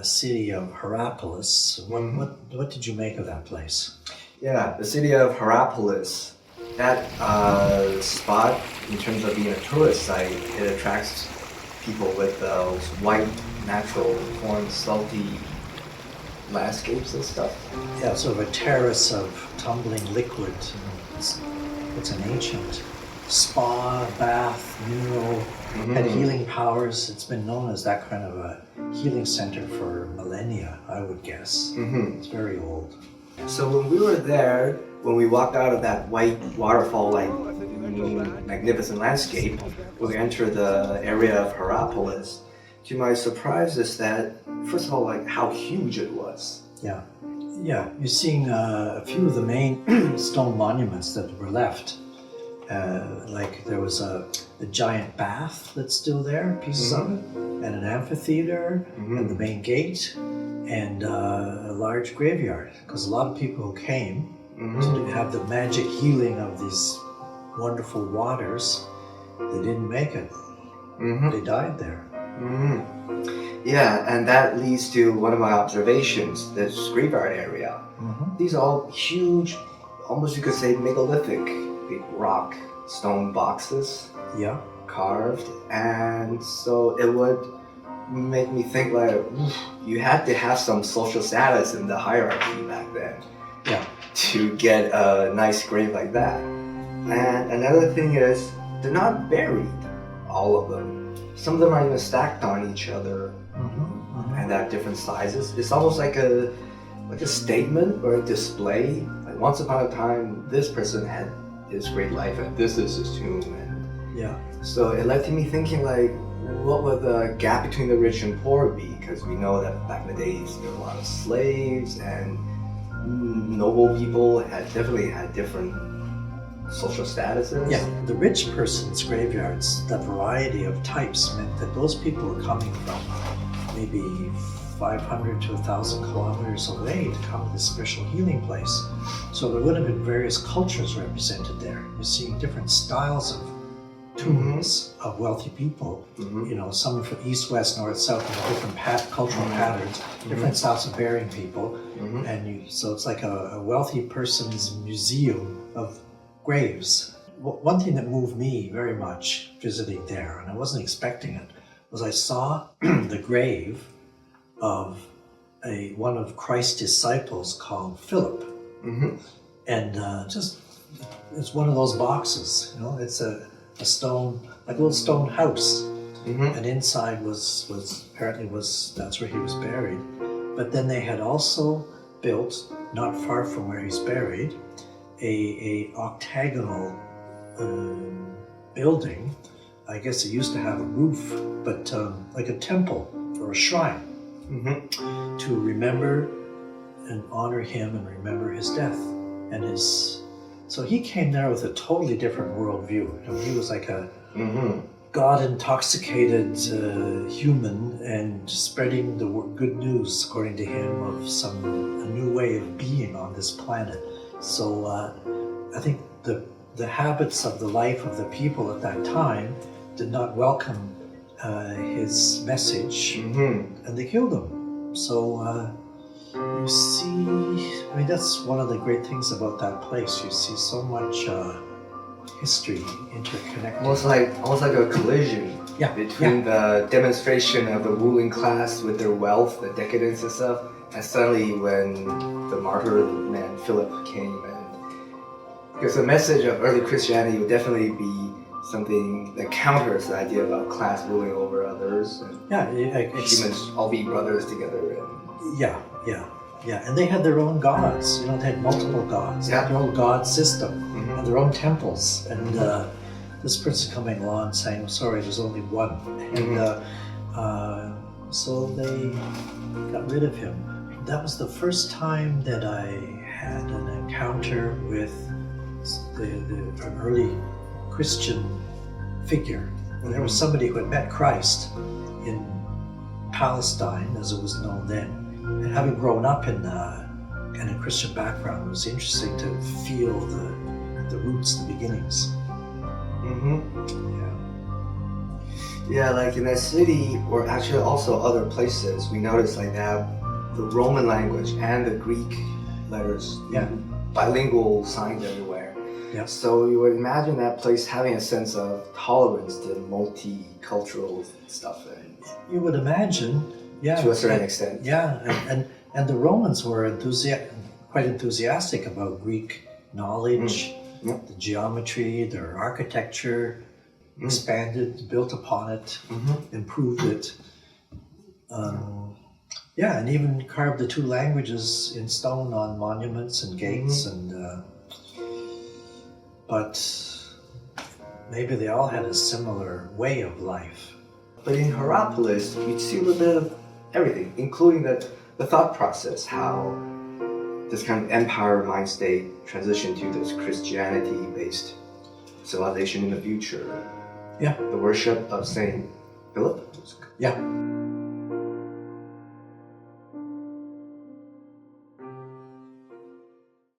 city of Hierapolis. What did you make of that place? Yeah, the city of Hierapolis, that spot, in terms of being a tourist site, it attracts people with those white, natural, formed, salty landscapes and stuff. Yeah, sort of a terrace of tumbling liquid. It's an ancient spa, bath, mineral, had healing powers. It's been known as that kind of a healing center for millennia, I would guess. It's very old. So when we were there, when we walked out of that white waterfall-like magnificent landscape, we entered the area of Hierapolis. To my surprise is that, first of all, like how huge it was. Yeah, you're seeing a few of the main stone monuments that were left. Like there was a giant bath that's still there, pieces of it, and an amphitheater, and the main gate, and a large graveyard. Because a lot of people who came to have the magic healing of these wonderful waters, they didn't make it. They died there. Yeah, and that leads to one of my observations, this graveyard area. These are all huge, almost you could say megalithic, big rock, stone boxes. Yeah. Carved, and so it would make me think like, you had to have some social status in the hierarchy back then. Yeah. To get a nice grave like that. And another thing is, they're not buried, all of them. Some of them are even stacked on each other, and at different sizes. It's almost like a statement or a display. Like once upon a time, this person had his great life, and this is his tomb. And yeah. So it led to me thinking like, what would the gap between the rich and poor be? Because we know that back in the days there were a lot of slaves, and noble people definitely had different social statuses. Yeah, the rich person's graveyards, the variety of types meant that those people were coming from maybe 500 to 1,000 kilometers away to come to this special healing place. So there would have been various cultures represented there. You're seeing different styles of tombs of wealthy people, you know, some from east, west, north, south, and different cultural patterns, different styles of burying people, and so it's like a wealthy person's museum of graves. One thing that moved me very much visiting there, and I wasn't expecting it, was I saw the grave of one of Christ's disciples called Philip, and it's one of those boxes, you know, it's a stone, like a little stone house, and inside was apparently that's where he was buried. But then they had also built, not far from where he's buried, a octagonal building. I guess it used to have a roof, but like a temple or a shrine, to remember and honor him and remember his death and his. So he came there with a totally different worldview. You know, he was like a God-intoxicated human and spreading the good news, according to him, of a new way of being on this planet. So I think the habits of the life of the people at that time did not welcome his message, and they killed him. So you see, I mean, that's one of the great things about that place. You see so much history interconnected. Almost like a collision between the demonstration of the ruling class with their wealth, the decadence and stuff, and suddenly when the martyr man Philip came, and because the message of early Christianity would definitely be something that counters the idea about class ruling over others, and humans all be brothers together. And they had their own gods. You know, they had multiple gods. They had their own god system and their own temples. And this person coming along saying, "Sorry, there's only one," and so they got rid of him. That was the first time that I had an encounter with an early Christian figure. There was somebody who had met Christ in Palestine, as it was known then. And having grown up in a Christian background, it was interesting to feel the roots, the beginnings. Yeah, like in that city, or actually also other places, we noticed like they have the Roman language and the Greek letters, Yeah. bilingual signs everywhere. Yeah. So you would imagine that place having a sense of tolerance to multicultural stuff, and You would imagine, yeah. to a certain extent. Yeah, and the Romans were quite enthusiastic about Greek knowledge, Yeah. the geometry, their architecture, expanded, built upon it, improved it. Yeah, and even carved the two languages in stone on monuments and gates, but maybe they all had a similar way of life. But in Hierapolis, you'd see a little bit of everything, including the thought process, how this kind of empire mind state transitioned to this Christianity-based civilization in the future. Yeah. The worship of Saint Philip. Yeah.